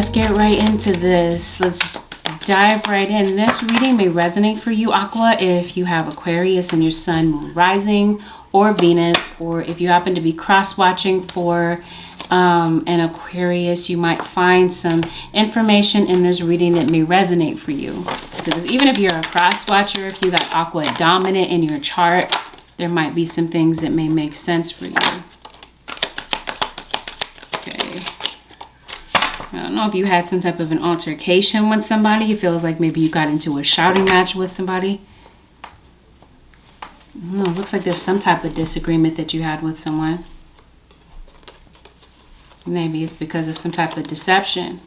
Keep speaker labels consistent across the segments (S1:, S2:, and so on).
S1: let's get right into this. Let's dive right in. This reading may resonate for you, Aqua, if you have Aquarius in your sun, moon, rising, or Venus, or if you happen to be cross-watching for an Aquarius, you might find some information in this reading that may resonate for you. So even if you're a cross-watcher, if you got Aqua dominant in your chart, there might be some things that may make sense for you. Okay. I don't know if you had some type of an altercation with somebody. It feels like maybe you got into a shouting match with somebody. I don't know, it looks like there's some type of disagreement that you had with someone. Maybe it's because of some type of deception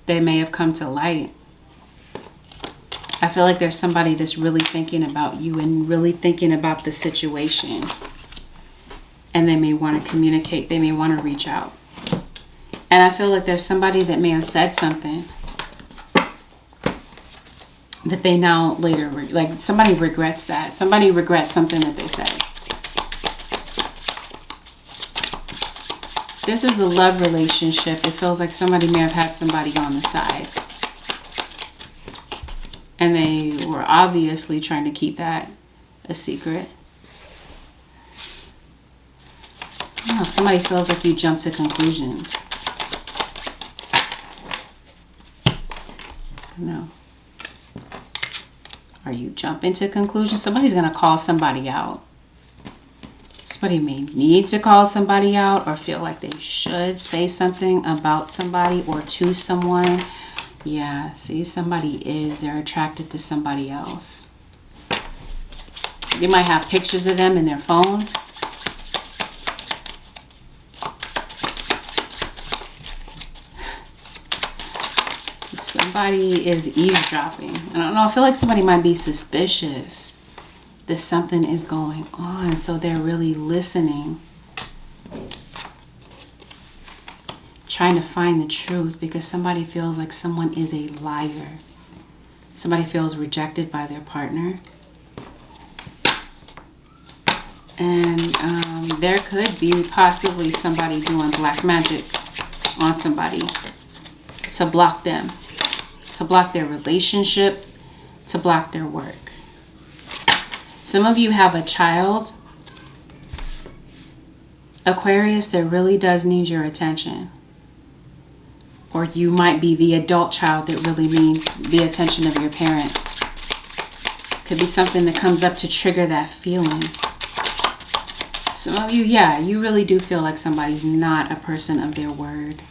S1: that may have come to light. I feel like there's somebody that's really thinking about you and really thinking about the situation. And they may want to communicate. They may want to reach out. And I feel like there's somebody that may have said something that they now later, like somebody regrets that. Somebody regrets something that they said. This is a love relationship. It feels like somebody may have had somebody on the side. And they were obviously trying to keep that a secret. I don't know, somebody feels like you jump to conclusions. No. Are you jumping to conclusions? Somebody's going to call somebody out. Somebody may need to call somebody out or feel like they should say something about somebody or to someone. Yeah, see, they're attracted to somebody else. They might have pictures of them in their phone. Somebody is eavesdropping. I don't know, I feel like somebody might be suspicious that something is going on, so they're really listening, trying to find the truth, because somebody feels like someone is a liar. Somebody feels rejected by their partner. And there could be possibly somebody doing black magic on somebody to block them, to block their relationship, to block their work. Some of you have a child, Aquarius, that really does need your attention. Or you might be the adult child that really needs the attention of your parent. Could be something that comes up to trigger that feeling. Some of you, yeah, you really do feel like somebody's not a person of their word.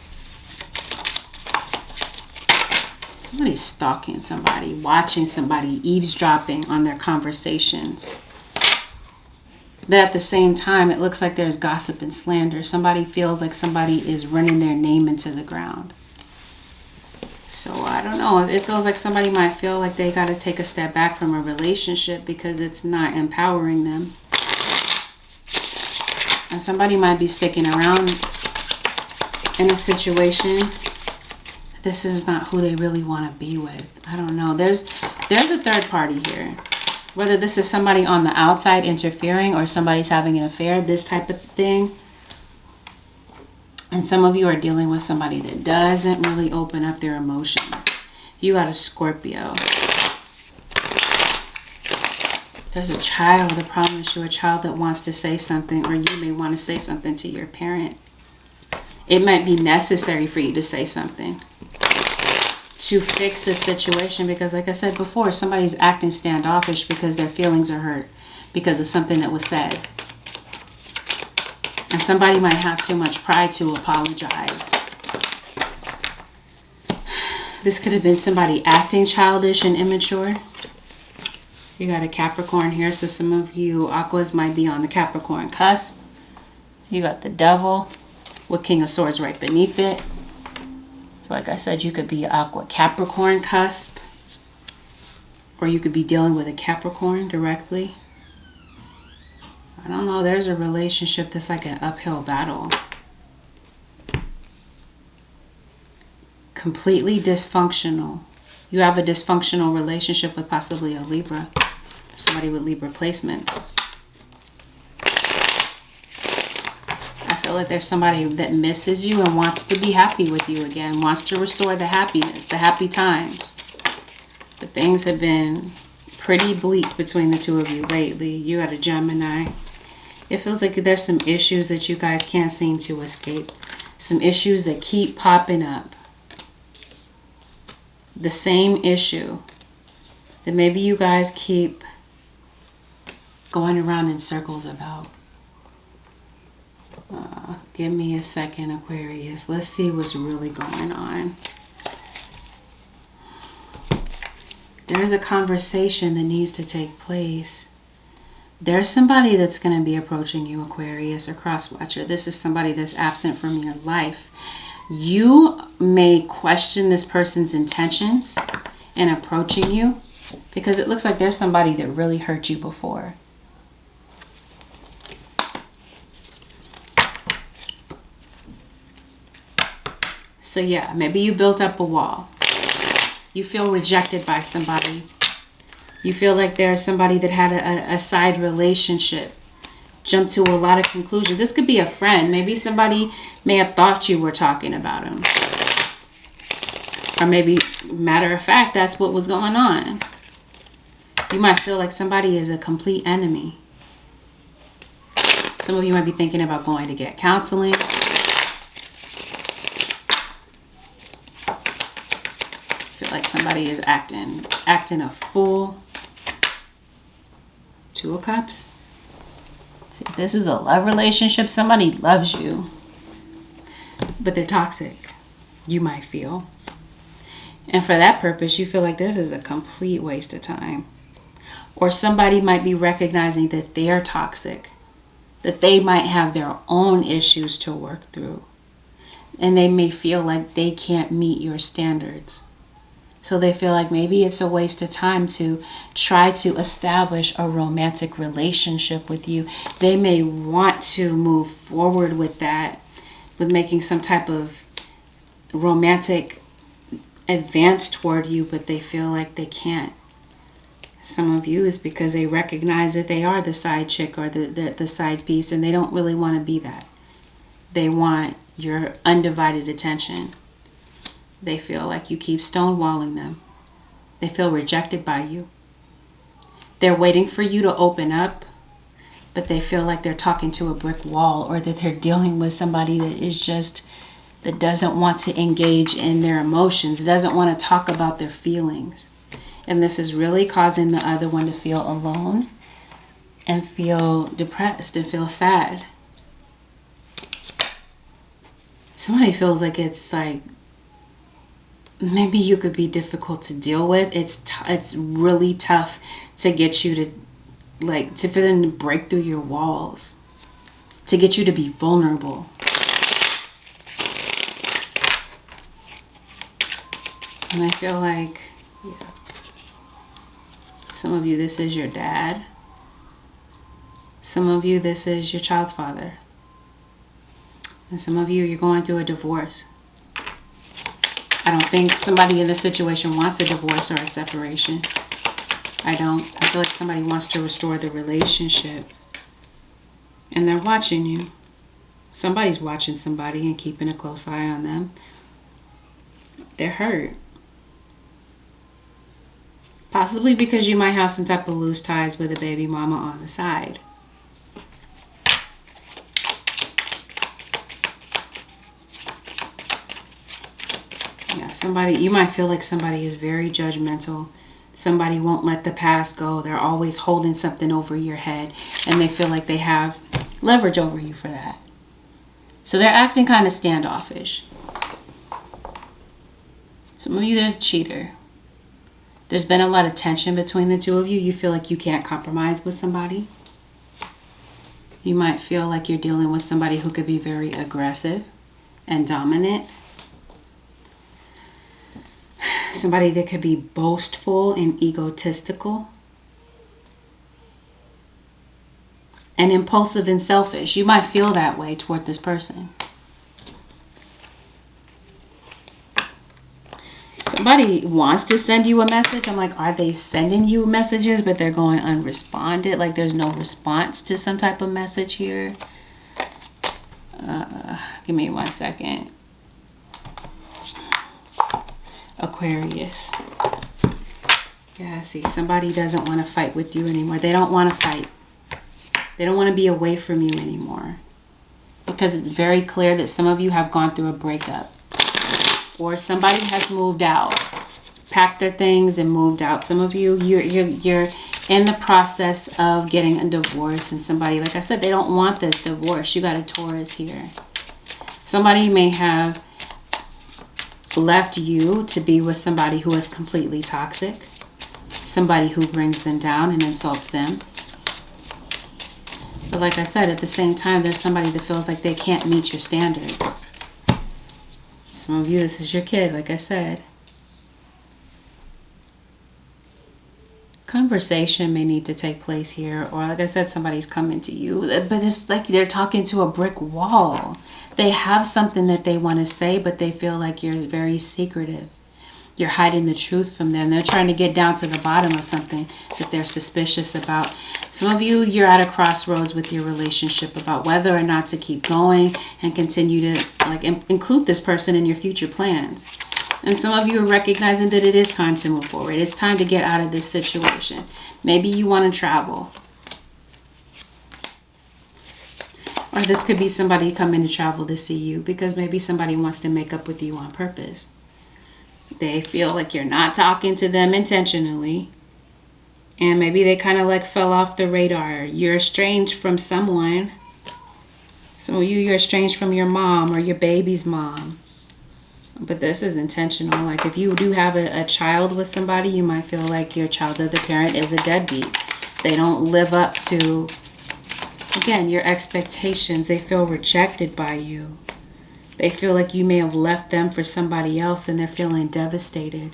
S1: Somebody's stalking somebody, watching somebody, eavesdropping on their conversations. But at the same time, it looks like there's gossip and slander. Somebody feels like somebody is running their name into the ground. So I don't know. It feels like somebody might feel like they got to take a step back from a relationship because it's not empowering them. And somebody might be sticking around in a situation. This is not who they really want to be with. I don't know. There's a third party here. Whether this is somebody on the outside interfering or somebody's having an affair, this type of thing. And some of you are dealing with somebody that doesn't really open up their emotions. You got a Scorpio. There's a child, I promise you, a child that wants to say something, or you may want to say something to your parent. It might be necessary for you to say something to fix the situation, because like I said before, somebody's acting standoffish because their feelings are hurt because of something that was said. And somebody might have too much pride to apologize. This could have been somebody acting childish and immature. You got a Capricorn here, so some of you Aquas might be on the Capricorn cusp. You got the Devil with King of Swords right beneath it. So like I said, you could be Aqua Capricorn cusp, or you could be dealing with a Capricorn directly. I don't know, there's a relationship that's like an uphill battle. Completely dysfunctional. You have a dysfunctional relationship with possibly a Libra, somebody with Libra placements. I feel like there's somebody that misses you and wants to be happy with you again, wants to restore the happiness, the happy times. But things have been pretty bleak between the two of you lately. You got a Gemini. It feels like there's some issues that you guys can't seem to escape. Some issues that keep popping up. The same issue that maybe you guys keep going around in circles about. Give me a second, Aquarius. Let's see what's really going on. There's a conversation that needs to take place. There's somebody that's going to be approaching you, Aquarius, or cross-watcher. This is somebody that's absent from your life. You may question this person's intentions in approaching you because it looks like there's somebody that really hurt you before. So yeah, maybe you built up a wall. You feel rejected by somebody. You feel like there's somebody that had a side relationship. Jump to a lot of conclusions. This could be a friend. Maybe somebody may have thought you were talking about him. Or maybe, matter of fact, that's what was going on. You might feel like somebody is a complete enemy. Some of you might be thinking about going to get counseling. Feel like somebody is acting a fool. Two of Cups. See, if this is a love relationship, somebody loves you, but they're toxic, you might feel. And for that purpose, you feel like this is a complete waste of time. Or somebody might be recognizing that they're toxic, that they might have their own issues to work through, and they may feel like they can't meet your standards. So they feel like maybe it's a waste of time to try to establish a romantic relationship with you. They may want to move forward with that, with making some type of romantic advance toward you, but they feel like they can't. Some of you is because they recognize that they are the side chick or the side piece, and they don't really want to be that. They want your undivided attention. They feel like you keep stonewalling them. They feel rejected by you. They're waiting for you to open up, but they feel like they're talking to a brick wall, or that they're dealing with somebody that doesn't want to engage in their emotions, doesn't want to talk about their feelings. And this is really causing the other one to feel alone and feel depressed and feel sad. Somebody feels like it's like, maybe you could be difficult to deal with. It's really tough to get you to, for them to break through your walls, to get you to be vulnerable. And I feel like, yeah, some of you, this is your dad. Some of you, this is your child's father. And some of you, you're going through a divorce. I don't think somebody in this situation wants a divorce or a separation. I don't. I feel like somebody wants to restore the relationship. And they're watching you. Somebody's watching somebody and keeping a close eye on them. They're hurt. Possibly because you might have some type of loose ties with a baby mama on the side. Somebody, you might feel like somebody is very judgmental. Somebody won't let the past go. They're always holding something over your head, and they feel like they have leverage over you for that. So they're acting kind of standoffish. Some of you, there's a cheater. There's been a lot of tension between the two of you. You feel like you can't compromise with somebody. You might feel like you're dealing with somebody who could be very aggressive and dominant. Somebody that could be boastful and egotistical. And impulsive and selfish. You might feel that way toward this person. Somebody wants to send you a message. I'm like, are they sending you messages, but they're going unresponded? Like there's no response to some type of message here. Give me 1 second. Aquarius. Yeah, see, somebody doesn't want to fight with you anymore. They don't want to fight. They don't want to be away from you anymore. Because it's very clear that some of you have gone through a breakup. Or somebody has moved out. Packed their things and moved out. Some of you, you're in the process of getting a divorce. And somebody, like I said, they don't want this divorce. You got a Taurus here. Somebody may have left you to be with somebody who is completely toxic. Somebody who brings them down and insults them. But like I said, at the same time, there's somebody that feels like they can't meet your standards. Some of you, this is your kid, like I said. Conversation may need to take place here. Or like I said, somebody's coming to you. But it's like they're talking to a brick wall. They have something that they want to say, but they feel like you're very secretive. You're hiding the truth from them. They're trying to get down to the bottom of something that they're suspicious about. Some of you, you're at a crossroads with your relationship about whether or not to keep going and continue to include this person in your future plans. And some of you are recognizing that it is time to move forward. It's time to get out of this situation. Maybe you want to travel. Or this could be somebody coming to travel to see you because maybe somebody wants to make up with you on purpose. They feel like you're not talking to them intentionally. And maybe they kind of like fell off the radar. You're estranged from someone. Some of you, you're estranged from your mom or your baby's mom. But this is intentional. Like if you do have a child with somebody, you might feel like your child or the parent is a deadbeat. They don't live up to, again, your expectations. They feel rejected by you. They feel like you may have left them for somebody else and they're feeling devastated.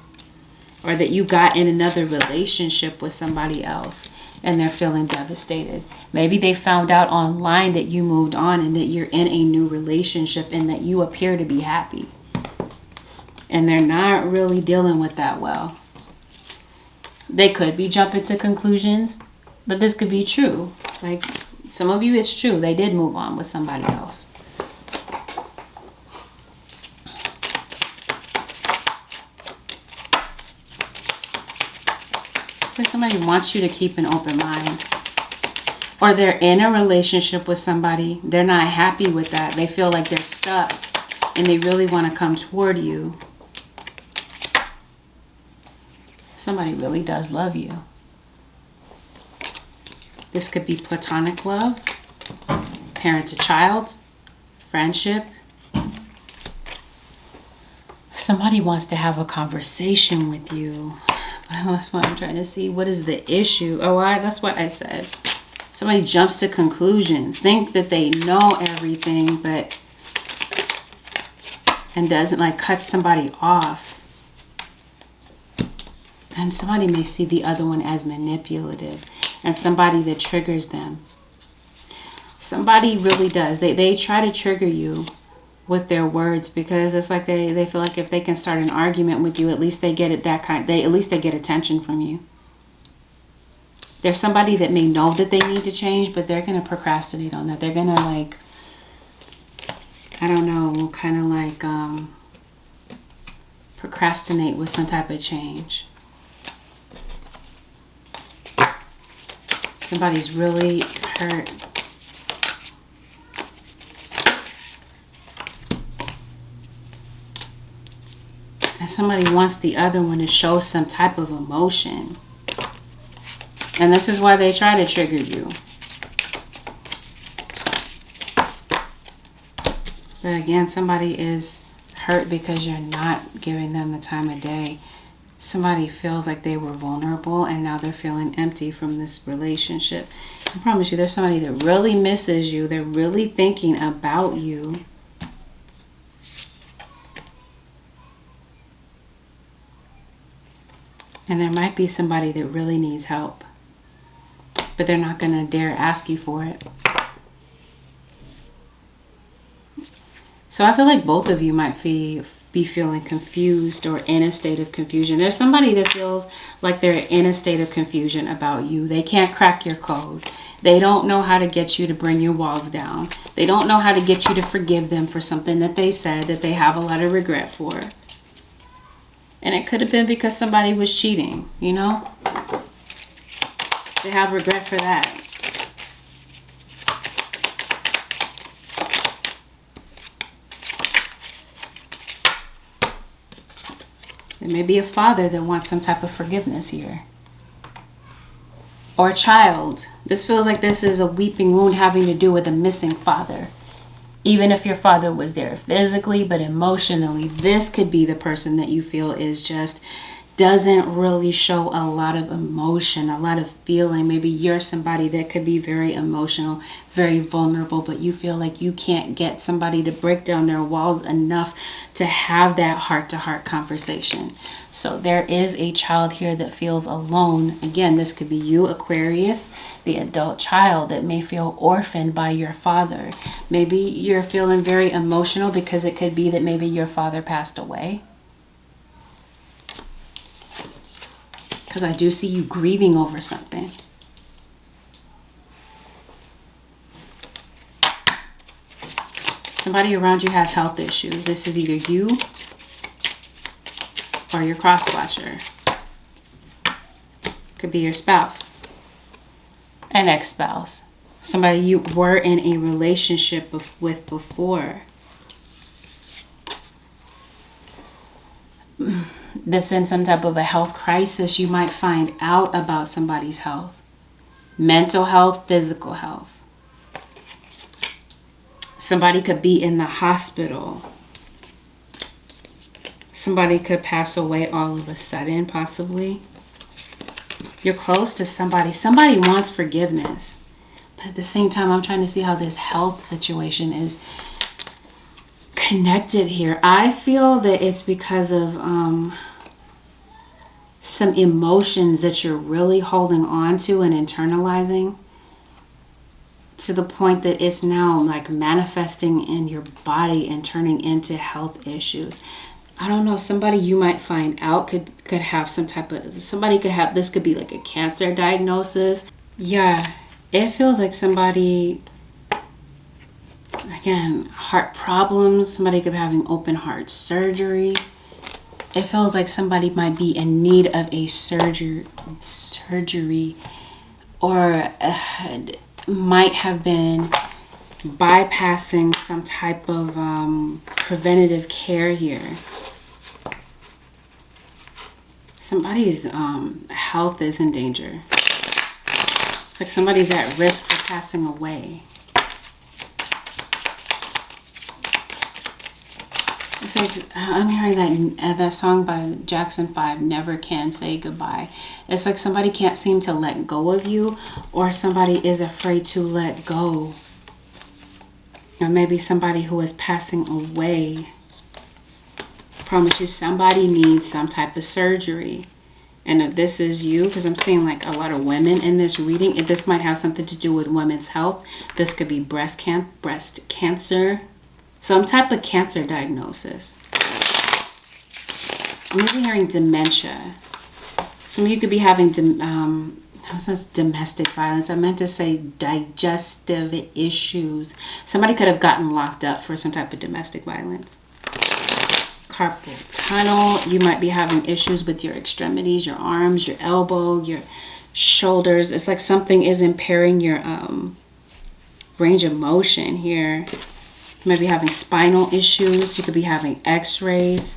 S1: Or that you got in another relationship with somebody else and they're feeling devastated. Maybe they found out online that you moved on and that you're in a new relationship and that you appear to be happy. And they're not really dealing with that well. They could be jumping to conclusions, but this could be true. Like some of you, it's true. They did move on with somebody else. Somebody wants you to keep an open mind. Or they're in a relationship with somebody. They're not happy with that. They feel like they're stuck. And they really want to come toward you. Somebody really does love you. This could be platonic love. Parent to child. Friendship. Somebody wants to have a conversation with you. That's what I'm trying to see. What is the issue? Oh, that's what I said. Somebody jumps to conclusions. Think that they know everything, but... and doesn't cut somebody off. And somebody may see the other one as manipulative. And somebody that triggers them. Somebody really does. They try to trigger you with their words because it's like they feel like if they can start an argument with you, at least they get it at least they get attention from you. There's somebody that may know that they need to change, but they're going to procrastinate on that. They're going to I don't know, kind of procrastinate with some type of change. Somebody's really hurt. And somebody wants the other one to show some type of emotion. And this is why they try to trigger you. But again, somebody is hurt because you're not giving them the time of day. Somebody feels like they were vulnerable and now they're feeling empty from this relationship. I promise you, there's somebody that really misses you. They're really thinking about you. And there might be somebody that really needs help, but they're not going to dare ask you for it. So I feel like both of you might be feeling confused or in a state of confusion. There's somebody that feels like they're in a state of confusion about you. They can't crack your code. They don't know how to get you to bring your walls down. They don't know how to get you to forgive them for something that they said that they have a lot of regret for. And it could have been because somebody was cheating, you know? They have regret for that. There may be a father that wants some type of forgiveness here. Or a child. This feels like this is a weeping wound having to do with a missing father. Even if your father was there physically, but emotionally, this could be the person that you feel is just doesn't really show a lot of emotion, a lot of feeling. Maybe you're somebody that could be very emotional, very vulnerable, but you feel like you can't get somebody to break down their walls enough to have that heart-to-heart conversation. So there is a child here that feels alone. Again, this could be you, Aquarius, the adult child that may feel orphaned by your father. Maybe you're feeling very emotional because it could be that maybe your father passed away. Because I do see you grieving over something. Somebody around you has health issues. This is either you or your cross-watcher. Could be your spouse, an ex-spouse, somebody you were in a relationship with before. That's in some type of a health crisis. You might find out about somebody's health. Mental health, physical health. Somebody could be in the hospital. Somebody could pass away all of a sudden, possibly. You're close to somebody. Somebody wants forgiveness. But at the same time, I'm trying to see how this health situation is connected here. I feel that it's because of some emotions that you're really holding on to and internalizing to the point that it's now like manifesting in your body and turning into health issues. I don't know, somebody you might find out could have some type of, somebody could have, this could be like a cancer diagnosis. Yeah, it feels like somebody, again, heart problems. Somebody could be having open heart surgery. It feels like somebody might be in need of a surgery or might have been bypassing some type of preventative care here. Somebody's health is in danger. It's like somebody's at risk for passing away. It's like, I'm hearing that song by Jackson 5, Never Can Say Goodbye. It's like somebody can't seem to let go of you, or somebody is afraid to let go. Or maybe somebody who is passing away. I promise you, somebody needs some type of surgery. And if this is you, because I'm seeing like a lot of women in this reading, if this might have something to do with women's health. This could be breast cancer. Some type of cancer diagnosis. I'm even hearing dementia. Some of you could be having domestic violence. I meant to say digestive issues. Somebody could have gotten locked up for some type of domestic violence. Carpal tunnel. You might be having issues with your extremities, your arms, your elbow, your shoulders. It's like something is impairing your range of motion here. You might be having spinal issues. You could be having x-rays,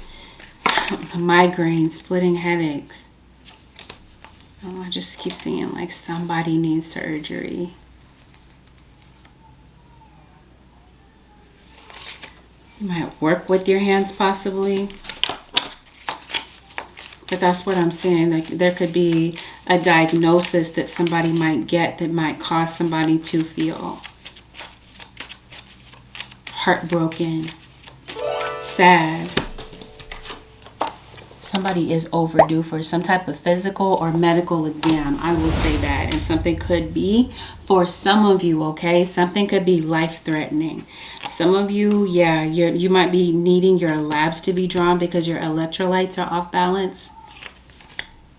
S1: migraines, splitting headaches. Oh, I just keep seeing like somebody needs surgery. You might work with your hands possibly. But that's what I'm saying. Like there could be a diagnosis that somebody might get that might cause somebody to feel heartbroken, sad. somebody is overdue for some type of physical or medical exam. I will say that. And something could be for some of you, okay? Something could be life-threatening. Some of you, yeah, you might be needing your labs to be drawn because your electrolytes are off balance.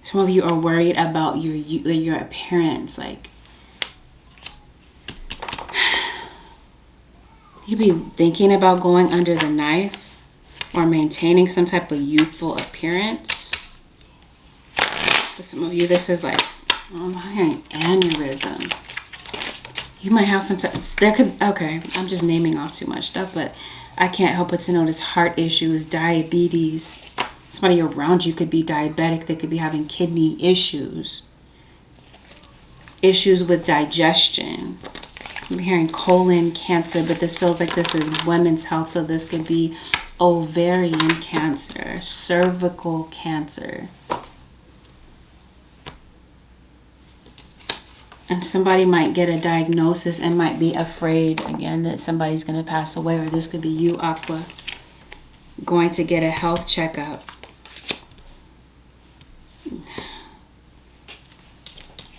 S1: Some of you are worried about your appearance. Like, you be thinking about going under the knife or maintaining some type of youthful appearance. For some of you, this is like, oh, I'm hearing aneurysm. You might have some type, there could, okay, I'm just naming off too much stuff, but I can't help but to notice heart issues, diabetes. Somebody around you could be diabetic. They could be having kidney issues. Issues with digestion. I'm hearing colon cancer, but this feels like this is women's health. So this could be ovarian cancer, cervical cancer. And somebody might get a diagnosis and might be afraid, again, that somebody's going to pass away. Or this could be you, Aqua, going to get a health checkup.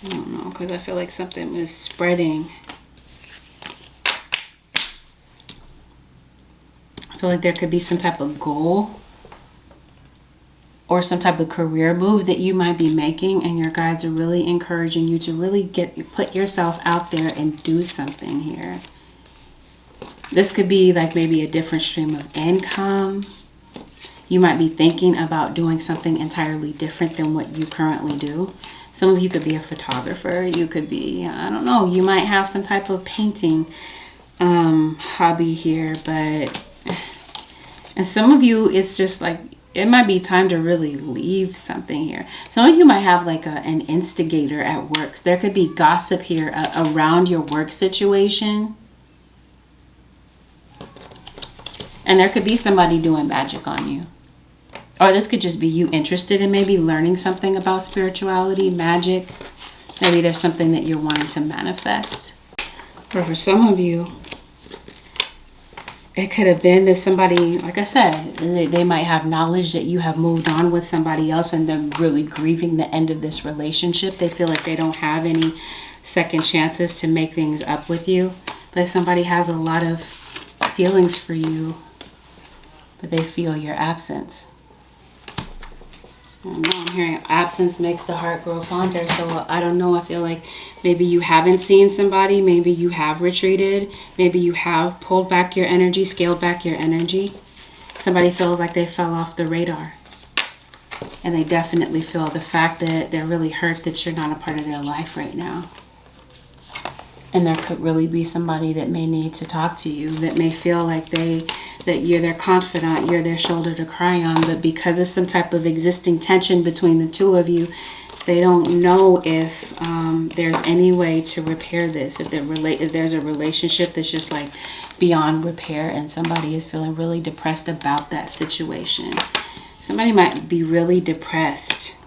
S1: I don't know, because I feel like something is spreading. I feel like there could be some type of goal or some type of career move that you might be making, and your guides are really encouraging you to really put yourself out there and do something here. This could be like maybe a different stream of income. You might be thinking about doing something entirely different than what you currently do. Some of you could be a photographer. You could be, I don't know, you might have some type of painting hobby here, but and some of you, it's just like, it might be time to really leave something here. Some of you might have like an instigator at work. So there could be gossip here around your work situation. And there could be somebody doing magic on you. Or this could just be you interested in maybe learning something about spirituality, magic. Maybe there's something that you're wanting to manifest. Or for some of you, it could have been that somebody, like I said, they might have knowledge that you have moved on with somebody else and they're really grieving the end of this relationship. They feel like they don't have any second chances to make things up with you. But somebody has a lot of feelings for you, but they feel your absence. I don't know, I'm hearing absence makes the heart grow fonder. So I don't know. I feel like maybe you haven't seen somebody. Maybe you have retreated. Maybe you have pulled back your energy, scaled back your energy. Somebody feels like they fell off the radar. And they definitely feel the fact that they're really hurt that you're not a part of their life right now. And there could really be somebody that may need to talk to you, that may feel like that you're their confidant, you're their shoulder to cry on, but because of some type of existing tension between the two of you, they don't know if there's any way to repair this. If there's a relationship that's just like beyond repair, and somebody is feeling really depressed about that situation. Somebody might be really depressed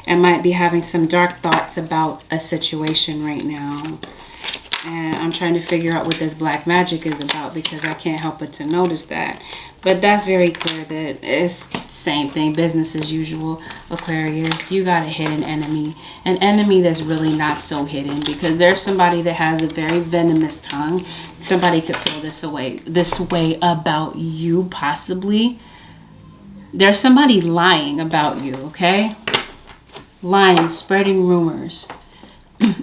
S1: and might be having some dark thoughts about a situation right now. And I'm trying to figure out what this black magic is about, because I can't help but to notice that. But that's very clear that it's same thing, business as usual. Aquarius, you got a hidden enemy. An enemy that's really not so hidden, because there's somebody that has a very venomous tongue. Somebody could feel this way about you, possibly. There's somebody lying about you, okay? Lying, spreading rumors.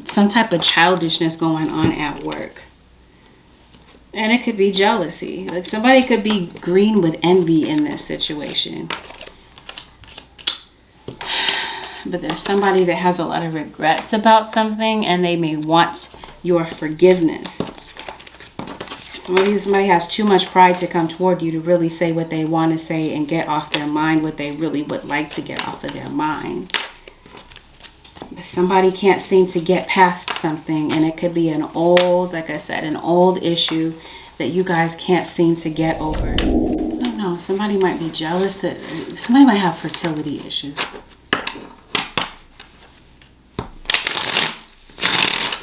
S1: Some type of childishness going on at work. And it could be jealousy. Like somebody could be green with envy in this situation. But there's somebody that has a lot of regrets about something, and they may want your forgiveness. Somebody has too much pride to come toward you to really say what they want to say and get off their mind what they really would like to get off of their mind. But somebody can't seem to get past something, and it could be an old, like I said, an old issue that you guys can't seem to get over. I don't know, somebody might be jealous, that somebody might have fertility issues.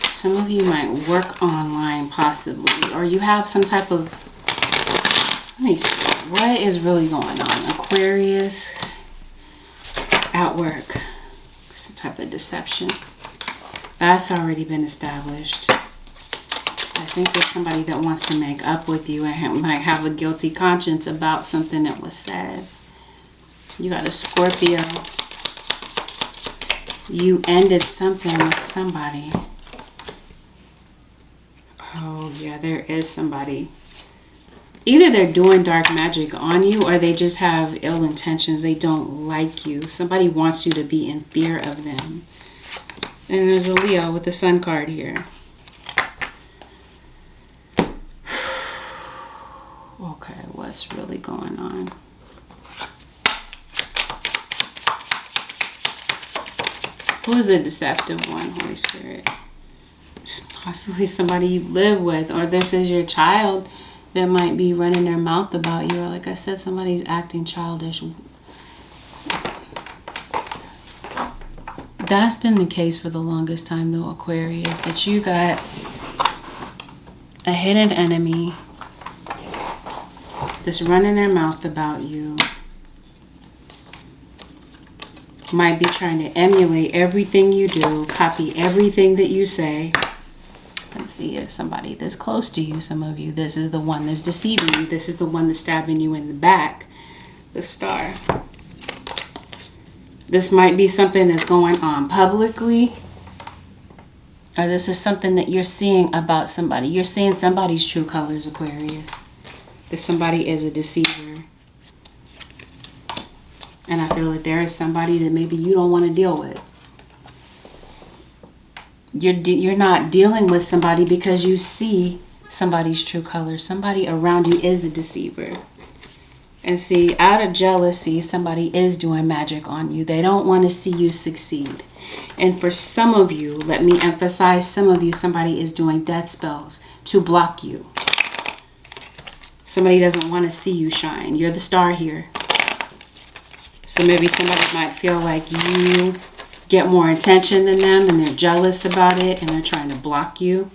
S1: Some of you might work online possibly, or you have some type of, let me see, what is really going on? Aquarius, at work. Some type of deception. That's already been established. I think there's somebody that wants to make up with you and might have a guilty conscience about something that was said. You got a Scorpio. You ended something with somebody. Oh, yeah, there is somebody. Either they're doing dark magic on you or they just have ill intentions. They don't like you. Somebody wants you to be in fear of them. And there's a Leo with the Sun card here. Okay, what's really going on? Who is a deceptive one, Holy Spirit? It's possibly somebody you live with, or this is your child that might be running their mouth about you, or like I said, somebody's acting childish. That's been the case for the longest time, though, Aquarius, that you got a hidden enemy that's running their mouth about you. Might be trying to emulate everything you do, copy everything that you say. Let's see if somebody that's close to you, some of you, this is the one that's deceiving you. This is the one that's stabbing you in the back. The Star. This might be something that's going on publicly. Or this is something that you're seeing about somebody. You're seeing somebody's true colors, Aquarius. That somebody is a deceiver. And I feel that there is somebody that maybe you don't want to deal with. You're not dealing with somebody because you see somebody's true colors. Somebody around you is a deceiver. And see, out of jealousy, somebody is doing magic on you. They don't want to see you succeed. And for some of you, let me emphasize, some of you, somebody is doing death spells to block you. Somebody doesn't want to see you shine. You're the star here. So maybe somebody might feel like you get more attention than them and they're jealous about it and they're trying to block you.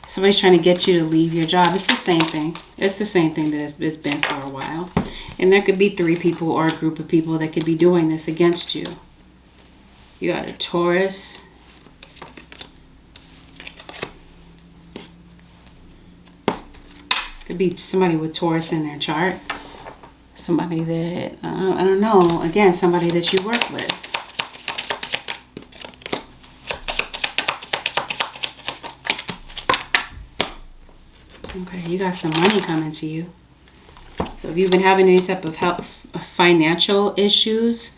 S1: Somebody's trying to get you to leave your job. It's the same thing. It's the same thing that it's been for a while. And there could be 3 people or a group of people that could be doing this against you. You got a Taurus. Could be somebody with Taurus in their chart. Somebody that, I don't know, again, somebody that you work with. Okay, you got some money coming to you. So if you've been having any type of financial issues,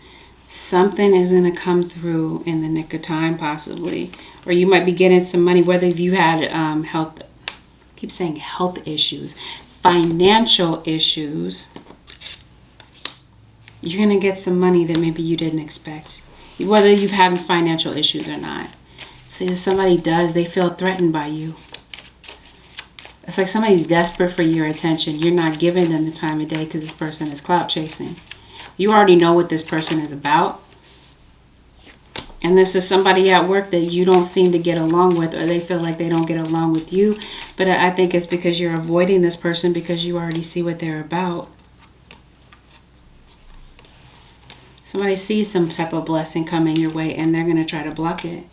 S1: something is going to come through in the nick of time, possibly. Or you might be getting some money, whether you had health, I keep saying health issues, financial issues. You're going to get some money that maybe you didn't expect, whether you've had financial issues or not. See, if somebody does, they feel threatened by you. It's like somebody's desperate for your attention. You're not giving them the time of day because this person is clout chasing. You already know what this person is about. And this is somebody at work that you don't seem to get along with, or they feel like they don't get along with you. But I think it's because you're avoiding this person because you already see what they're about. Somebody sees some type of blessing coming your way and they're going to try to block it.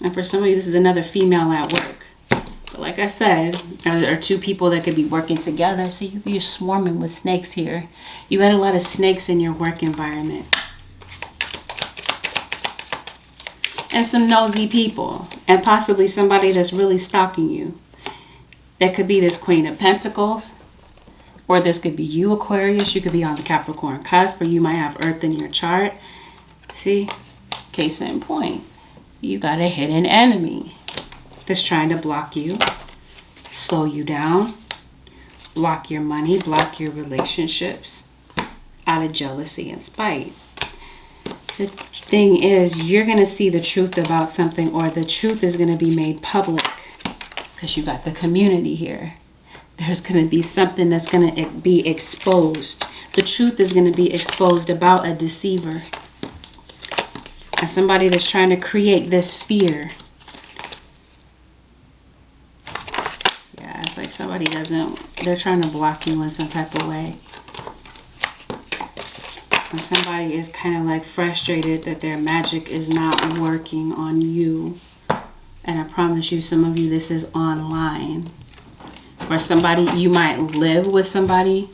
S1: And for somebody, this is another female at work. But like I said, there are 2 people that could be working together. So you're swarming with snakes here. You had a lot of snakes in your work environment. And some nosy people. And possibly somebody that's really stalking you. That could be this Queen of Pentacles. Or this could be you, Aquarius. You could be on the Capricorn cusp, or you might have Earth in your chart. See? Case in point. You got a hidden enemy that's trying to block you, slow you down, block your money, block your relationships out of jealousy and spite. The thing is, you're going to see the truth about something, or the truth is going to be made public because you got the community here. There's going to be something that's going to be exposed. The truth is going to be exposed about a deceiver. And somebody that's trying to create this fear. Yeah, it's like somebody they're trying to block you in some type of way. And somebody is kind of like frustrated that their magic is not working on you. And I promise you, some of you, this is online. Or somebody, you might live with somebody,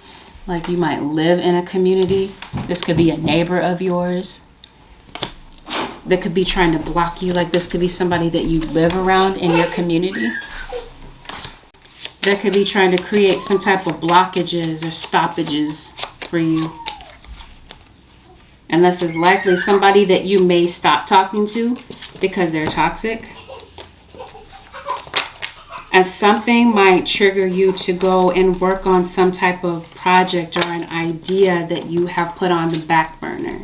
S1: like you might live in a community. This could be a neighbor of yours that could be trying to block you. Like this could be somebody that you live around in your community that could be trying to create some type of blockages or stoppages for you. And this is likely somebody that you may stop talking to because they're toxic. And something might trigger you to go and work on some type of project or an idea that you have put on the back burner.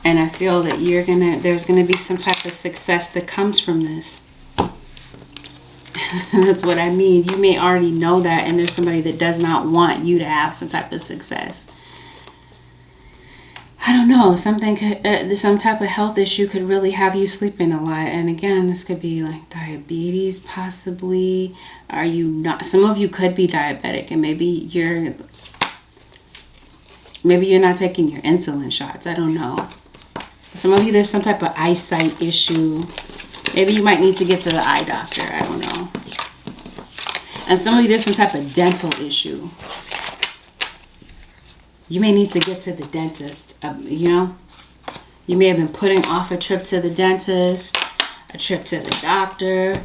S1: And I feel that there's gonna be some type of success that comes from this. That's what I mean. You may already know that, and there's somebody that does not want you to have some type of success. I don't know, something could, some type of health issue could really have you sleeping a lot. And again, this could be like diabetes possibly. Are you not? Some of you could be diabetic, and maybe you're not taking your insulin shots. I don't know. Some of you, there's some type of eyesight issue. Maybe you might need to get to the eye doctor. I don't know. And some of you, there's some type of dental issue. You may need to get to the dentist, you know. You may have been putting off a trip to the dentist, a trip to the doctor.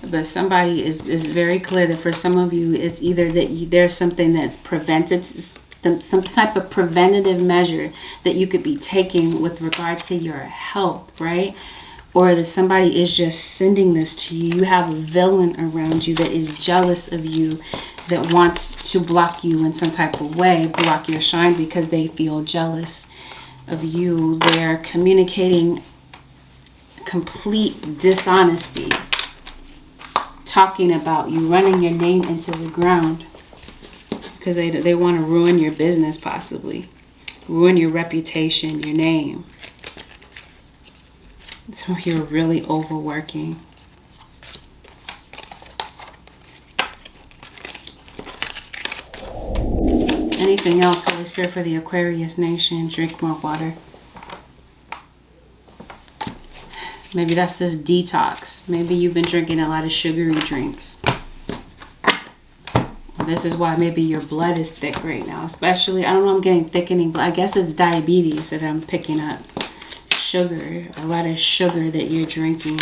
S1: But somebody is very clear that for some of you, it's either that there's something that's prevented, some type of preventative measure that you could be taking with regard to your health, right? Or that somebody is just sending this to you. You have a villain around you that is jealous of you, that wants to block you in some type of way, block your shine because they feel jealous of you. They're communicating complete dishonesty, talking about you, running your name into the ground because they want to ruin your business, possibly ruin your reputation, your name. So you're really overworking. Anything else, Holy Spirit, for the Aquarius nation? Drink more water. Maybe that's this detox. Maybe you've been drinking a lot of sugary drinks. This is why maybe your blood is thick right now. Especially, I don't know, I'm getting thickening, but I guess it's diabetes that I'm picking up. Sugar, a lot of sugar that you're drinking,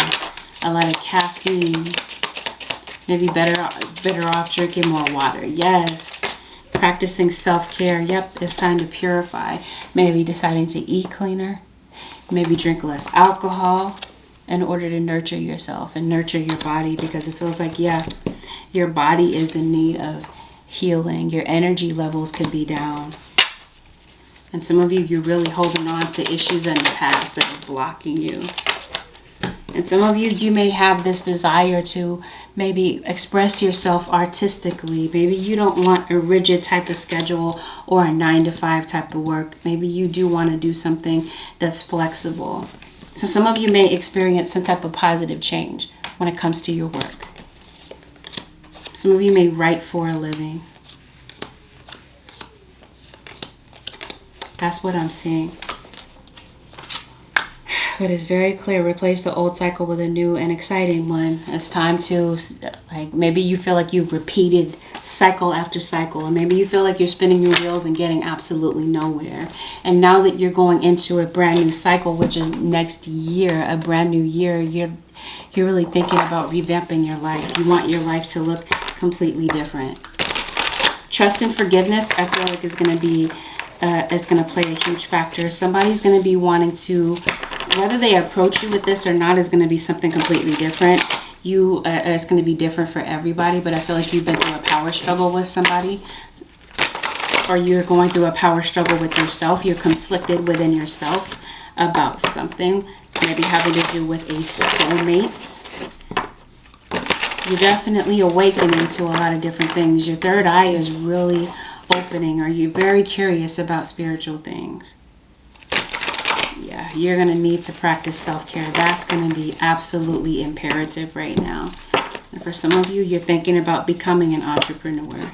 S1: a lot of caffeine. Maybe better off drinking more water. Yes. Practicing self-care. Yep, it's time to purify. Maybe deciding to eat cleaner. Maybe drink less alcohol in order to nurture yourself and nurture your body, because it feels like, yeah, your body is in need of healing. Your energy levels could be down. And some of you, you're really holding on to issues in the past that are blocking you. And some of you, you may have this desire to maybe express yourself artistically. Maybe you don't want a rigid type of schedule or a 9-to-5 type of work. Maybe you do want to do something that's flexible. So some of you may experience some type of positive change when it comes to your work. Some of you may write for a living. That's what I'm seeing. But it's very clear. Replace the old cycle with a new and exciting one. It's time to, like, maybe you feel like you've repeated cycle after cycle. And maybe you feel like you're spinning your wheels and getting absolutely nowhere. And now that you're going into a brand new cycle, which is next year, a brand new year, you're really thinking about revamping your life. You want your life to look completely different. Trust and forgiveness, I feel like, is going to be play a huge factor. Somebody's going to be wanting to, whether they approach you with this or not, is going to be something completely different. It's going to be different for everybody, but I feel like you've been through a power struggle with somebody, or you're going through a power struggle with yourself. You're conflicted within yourself about something, maybe having to do with a soulmate. You're definitely awakening to a lot of different things. Your third eye is really opening. Are you very curious about spiritual things? Yeah, you're going to need to practice self-care. That's going to be absolutely imperative right now. And for some of you, you're thinking about becoming an entrepreneur.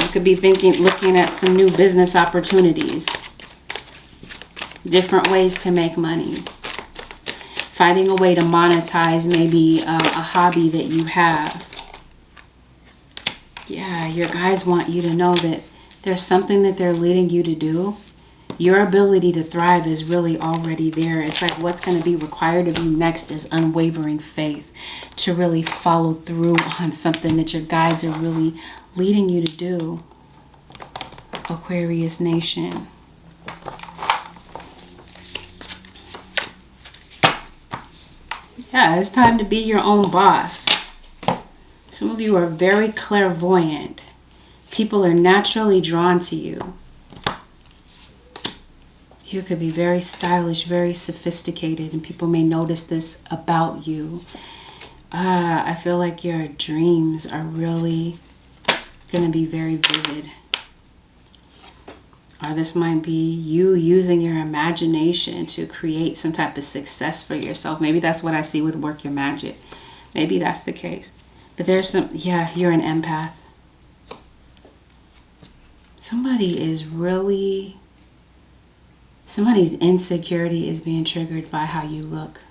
S1: You could be looking at some new business opportunities. Different ways to make money. Finding a way to monetize maybe a hobby that you have. Yeah, your guides want you to know that there's something that they're leading you to do. Your ability to thrive is really already there. It's like what's going to be required of you next is unwavering faith to really follow through on something that your guides are really leading you to do. Aquarius Nation. Yeah, it's time to be your own boss. Some of you are very clairvoyant. People are naturally drawn to you. You could be very stylish, very sophisticated, and people may notice this about you. I feel like your dreams are really going to be very vivid. Or this might be you using your imagination to create some type of success for yourself. Maybe that's what I see with Work Your Magic. Maybe that's the case. But there's some, yeah, you're an empath. Somebody's insecurity is being triggered by how you look.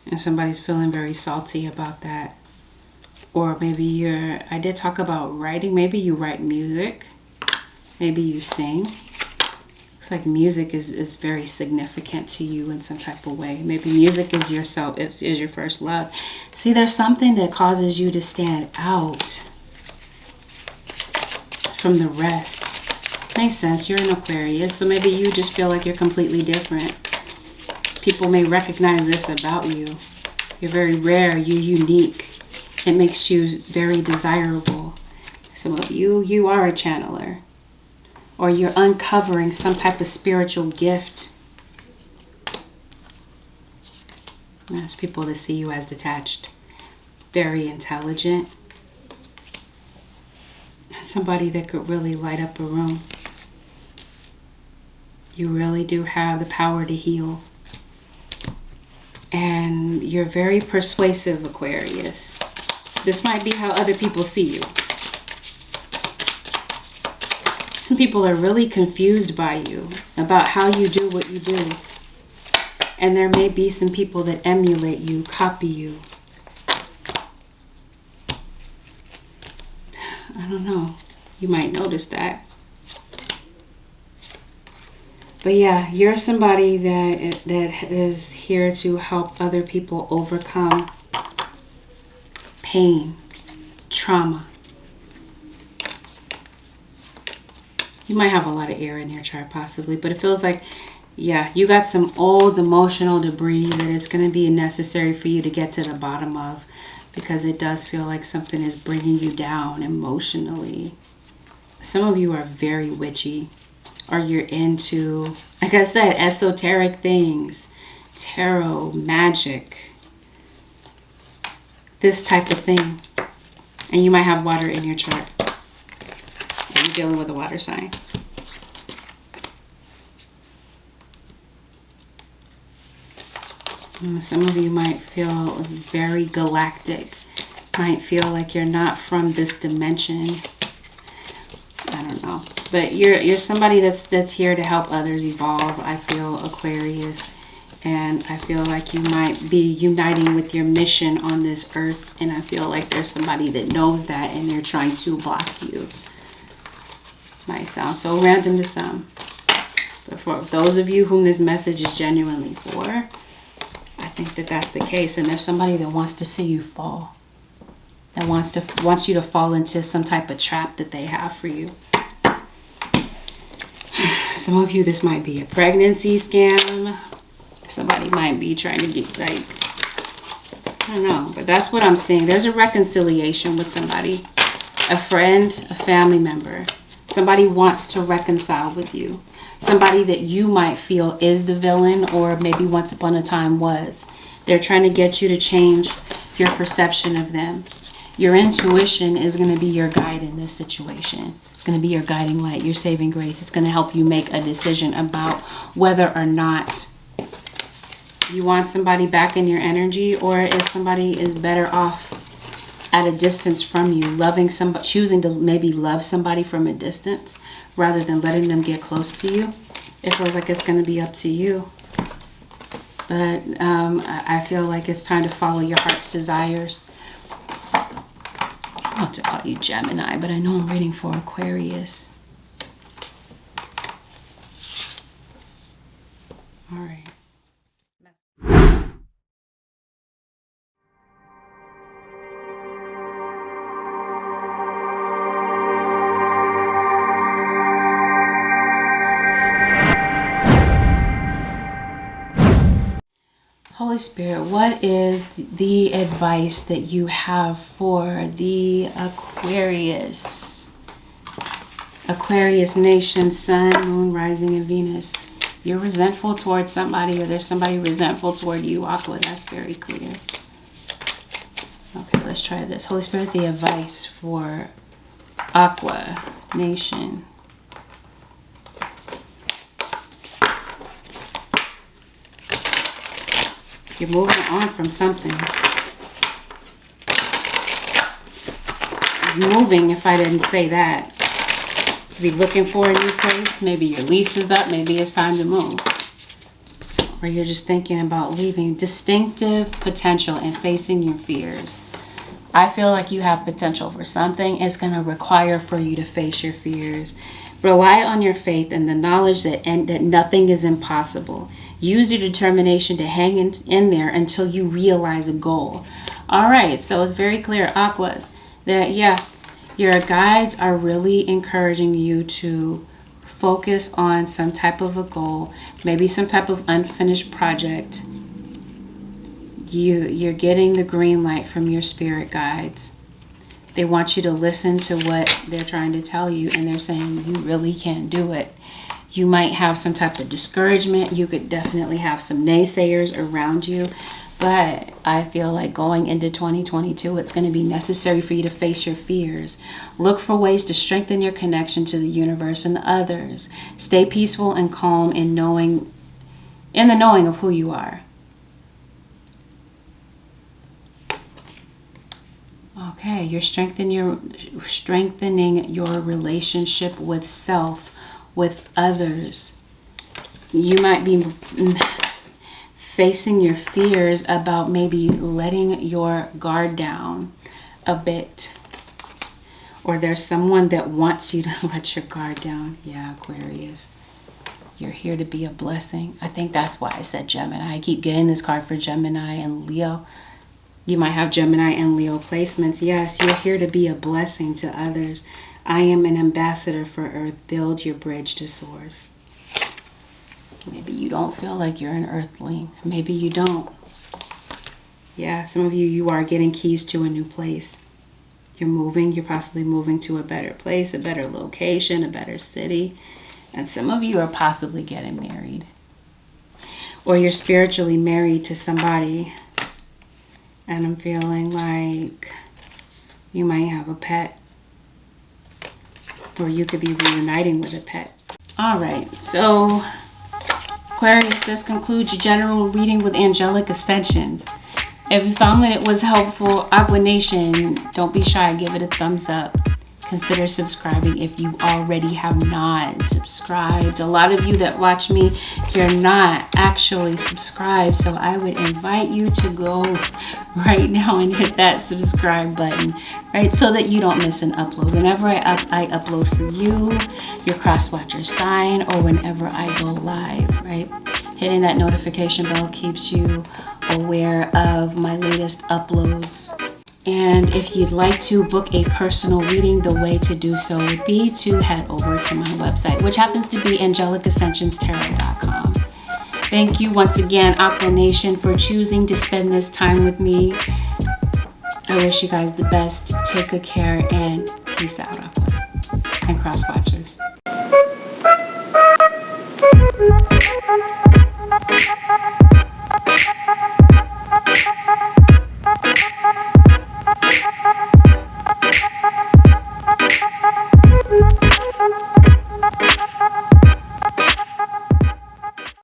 S1: And somebody's feeling very salty about that. Or maybe I did talk about writing. Maybe you write music. Maybe you sing. Looks like music is very significant to you in some type of way. Maybe music is is your first love. See, there's something that causes you to stand out from the rest. Makes sense. You're an Aquarius, so maybe you just feel like you're completely different. People may recognize this about you. You're very rare. You're unique. It makes you very desirable. Some of you are a channeler. Or you're uncovering some type of spiritual gift. There's people that see you as detached. Very intelligent. Somebody that could really light up a room. You really do have the power to heal. And you're very persuasive, Aquarius. This might be how other people see you. Some people are really confused by you about how you do what you do. And there may be some people that emulate you, copy you. I don't know. You might notice that. But yeah, you're somebody that is here to help other people overcome pain, trauma. You might have a lot of air in your chart possibly, but it feels like, yeah, you got some old emotional debris that it's going to be necessary for you to get to the bottom of, because it does feel like something is bringing you down emotionally. Some of you are very witchy, or you're into, like I said, esoteric things, tarot, magic, this type of thing. And you might have water in your chart. You're dealing with a water sign. Some of you might feel very galactic. Might feel like you're not from this dimension. I don't know. But you're somebody that's here to help others evolve. I feel, Aquarius. And I feel like you might be uniting with your mission on this earth. And I feel like there's somebody that knows that and they're trying to block you. Might sound so random to some. But for those of you whom this message is genuinely for, I think that that's the case. And there's somebody that wants to see you fall. That wants you to fall into some type of trap that they have for you. Some of you, this might be a pregnancy scam. Somebody might be trying to get, like, I don't know. But that's what I'm seeing. There's a reconciliation with somebody. A friend, a family member. Somebody wants to reconcile with you. Somebody that you might feel is the villain, or maybe once upon a time was. They're trying to get you to change your perception of them. Your intuition is going to be your guide in this situation. It's going to be your guiding light, your saving grace. It's going to help you make a decision about whether or not you want somebody back in your energy, or if somebody is better off at a distance from you, loving somebody, choosing to maybe love somebody from a distance rather than letting them get close to you. It feels like it's going to be up to you. But I feel like it's time to follow your heart's desires. I want to call you Gemini, but I know I'm reading for Aquarius. All right. Holy Spirit, what is the advice that you have for the Aquarius? Aquarius nation, sun, moon, rising, and Venus. You're resentful towards somebody, or there's somebody resentful toward you, Aqua. That's very clear. Okay, let's try this. Holy Spirit, the advice for Aqua nation. You're moving on from something. Moving, if I didn't say that. You'd be looking for a new place. Maybe your lease is up. Maybe it's time to move. Or you're just thinking about leaving. Distinctive potential and facing your fears. I feel like you have potential for something. It's going to require for you to face your fears. Rely on your faith and the knowledge that nothing is impossible. Use your determination to hang in there until you realize a goal. All right, so it's very clear, Aquas, that, yeah, your guides are really encouraging you to focus on some type of a goal, maybe some type of unfinished project. You're getting the green light from your spirit guides. They want you to listen to what they're trying to tell you, and they're saying you really can't do it. You might have some type of discouragement. You could definitely have some naysayers around you. But I feel like going into 2022, it's going to be necessary for you to face your fears. Look for ways to strengthen your connection to the universe and others. Stay peaceful and calm in the knowing of who you are. Okay, you're strengthening your relationship with self, with others. You might be facing your fears about maybe letting your guard down a bit. Or there's someone that wants you to let your guard down. Yeah, Aquarius. You're here to be a blessing. I think that's why I said Gemini. I keep getting this card for Gemini and Leo. You might have Gemini and Leo placements. Yes, you're here to be a blessing to others. I am an ambassador for Earth. Build your bridge to source. Maybe you don't feel like you're an earthling. Maybe you don't. Yeah, some of you are getting keys to a new place. You're moving. You're possibly moving to a better place, a better location, a better city. And some of you are possibly getting married. Or you're spiritually married to somebody. And I'm feeling like you might have a pet. Or you could be reuniting with a pet. All right, so Aquarius, this concludes your general reading with Angelic Ascensions. If you found that it was helpful, Aqua Nation, don't be shy, give it a thumbs up. Consider subscribing if you already have not subscribed. A lot of you that watch me, you're not actually subscribed. So I would invite you to go right now and hit that subscribe button, right? So that you don't miss an upload. Whenever I upload for you, your cross-watcher sign, or whenever I go live, right? Hitting that notification bell keeps you aware of my latest uploads. And if you'd like to book a personal reading, the way to do so would be to head over to my website, which happens to be AngelicAscensionsTarot.com. Thank you once again, Aqua Nation, for choosing to spend this time with me. I wish you guys the best. Take good care and peace out, Aquas and cross watchers.